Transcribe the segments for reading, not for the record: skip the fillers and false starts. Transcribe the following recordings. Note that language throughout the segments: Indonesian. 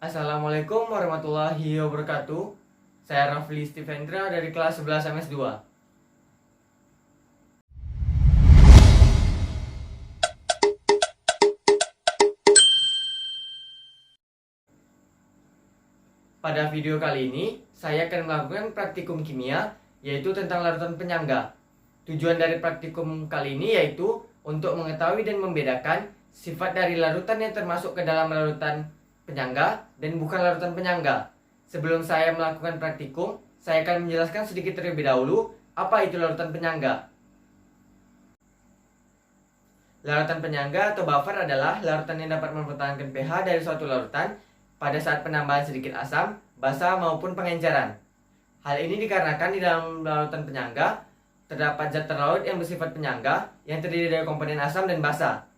Assalamualaikum warahmatullahi wabarakatuh. Saya Rafli Stevendra dari kelas 11 MS2. Pada video kali ini, saya akan melakukan praktikum kimia, yaitu tentang larutan penyangga. Tujuan dari praktikum kali ini yaitu untuk mengetahui dan membedakan sifat dari larutan yang termasuk ke dalam larutan penyangga dan bukan larutan penyangga. Sebelum saya melakukan praktikum, saya akan menjelaskan sedikit terlebih dahulu apa itu larutan penyangga. Larutan penyangga atau buffer adalah larutan yang dapat mempertahankan pH dari suatu larutan pada saat penambahan sedikit asam, basa maupun pengenceran. Hal ini dikarenakan di dalam larutan penyangga terdapat zat terlarut yang bersifat penyangga yang terdiri dari komponen asam dan basa.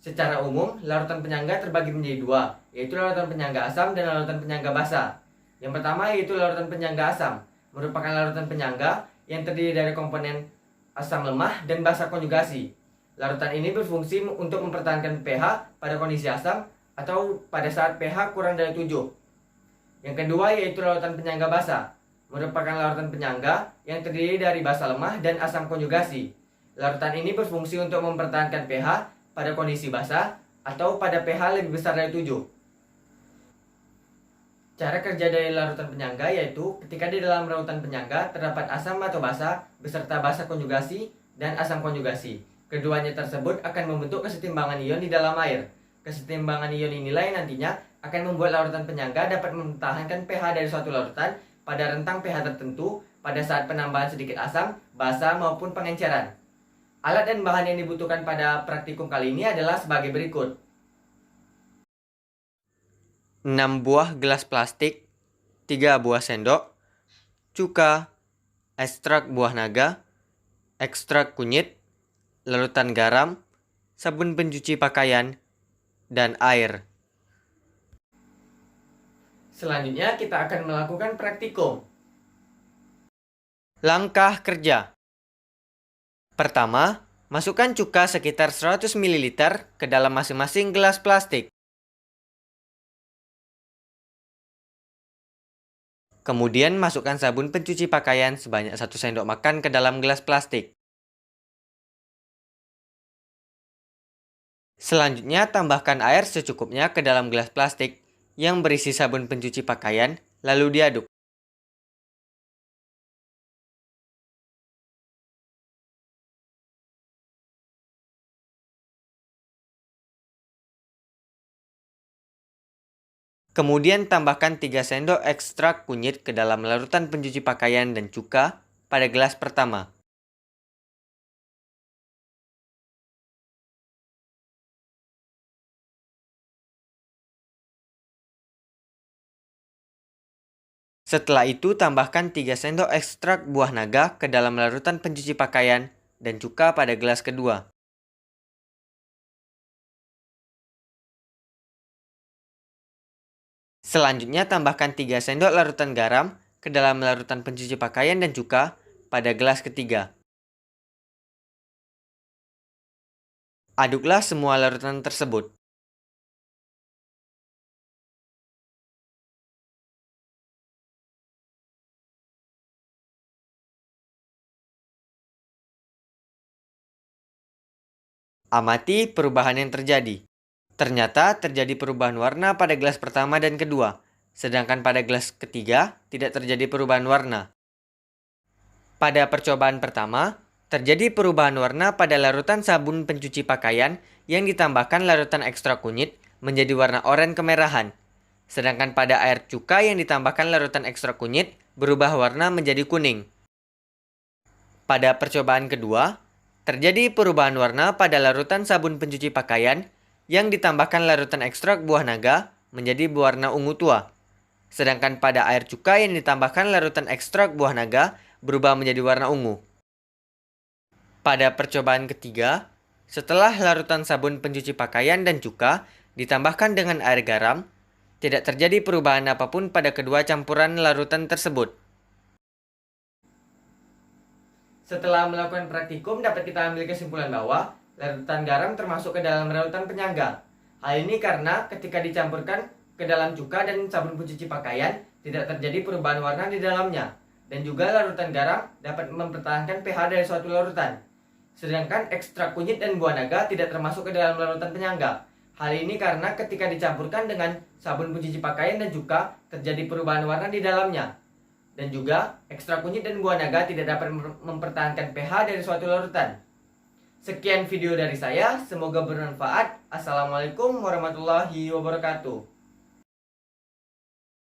Secara umum, larutan penyangga terbagi menjadi dua, yaitu larutan penyangga asam dan larutan penyangga basa. Yang pertama yaitu larutan penyangga asam, merupakan larutan penyangga yang terdiri dari komponen asam lemah dan basa konjugasi. Larutan ini berfungsi untuk mempertahankan pH pada kondisi asam atau pada saat pH kurang dari 7. Yang kedua yaitu larutan penyangga basa, merupakan larutan penyangga yang terdiri dari basa lemah dan asam konjugasi. Larutan ini berfungsi untuk mempertahankan pH pada kondisi basa atau pada pH lebih besar dari 7. Cara kerja dari larutan penyangga yaitu ketika di dalam larutan penyangga terdapat asam atau basa beserta basa konjugasi dan asam konjugasi. Keduanya tersebut akan membentuk kesetimbangan ion di dalam air. Kesetimbangan ion inilah yang nantinya akan membuat larutan penyangga dapat mempertahankan pH dari suatu larutan pada rentang pH tertentu pada saat penambahan sedikit asam, basa maupun pengenceran. Alat dan bahan yang dibutuhkan pada praktikum kali ini adalah sebagai berikut. 6 buah gelas plastik, 3 buah sendok, cuka, ekstrak buah naga, ekstrak kunyit, larutan garam, sabun pencuci pakaian, dan air. Selanjutnya kita akan melakukan praktikum. Langkah kerja. Pertama, masukkan cuka sekitar 100 ml ke dalam masing-masing gelas plastik. Kemudian masukkan sabun pencuci pakaian sebanyak 1 sendok makan ke dalam gelas plastik. Selanjutnya tambahkan air secukupnya ke dalam gelas plastik yang berisi sabun pencuci pakaian, lalu diaduk. Kemudian tambahkan 3 sendok ekstrak kunyit ke dalam larutan pencuci pakaian dan cuka pada gelas pertama. Setelah itu tambahkan 3 sendok ekstrak buah naga ke dalam larutan pencuci pakaian dan cuka pada gelas kedua. Selanjutnya tambahkan 3 sendok larutan garam ke dalam larutan pencuci pakaian dan cuka pada gelas ketiga. Aduklah semua larutan tersebut. Amati perubahan yang terjadi. Ternyata terjadi perubahan warna pada gelas pertama dan kedua, sedangkan pada gelas ketiga tidak terjadi perubahan warna. Pada percobaan pertama, terjadi perubahan warna pada larutan sabun pencuci pakaian yang ditambahkan larutan ekstrak kunyit menjadi warna oranye kemerahan, sedangkan pada air cuka yang ditambahkan larutan ekstrak kunyit berubah warna menjadi kuning. Pada percobaan kedua, terjadi perubahan warna pada larutan sabun pencuci pakaian yang ditambahkan larutan ekstrak buah naga menjadi berwarna ungu tua. Sedangkan pada air cuka yang ditambahkan larutan ekstrak buah naga berubah menjadi warna ungu. Pada percobaan ketiga, setelah larutan sabun pencuci pakaian dan cuka ditambahkan dengan air garam, tidak terjadi perubahan apapun pada kedua campuran larutan tersebut. Setelah melakukan praktikum, dapat kita ambil kesimpulan bahwa larutan garam termasuk ke dalam larutan penyangga. Hal ini karena ketika dicampurkan ke dalam cuka dan sabun pencuci pakaian, tidak terjadi perubahan warna di dalamnya. Dan juga larutan garam dapat mempertahankan pH dari suatu larutan. Sedangkan ekstrak kunyit dan buah naga tidak termasuk ke dalam larutan penyangga. Hal ini karena ketika dicampurkan dengan sabun pencuci pakaian dan cuka, terjadi perubahan warna di dalamnya. Dan juga ekstrak kunyit dan buah naga tidak dapat mempertahankan pH dari suatu larutan. Sekian video dari saya, semoga bermanfaat. Assalamualaikum warahmatullahi wabarakatuh.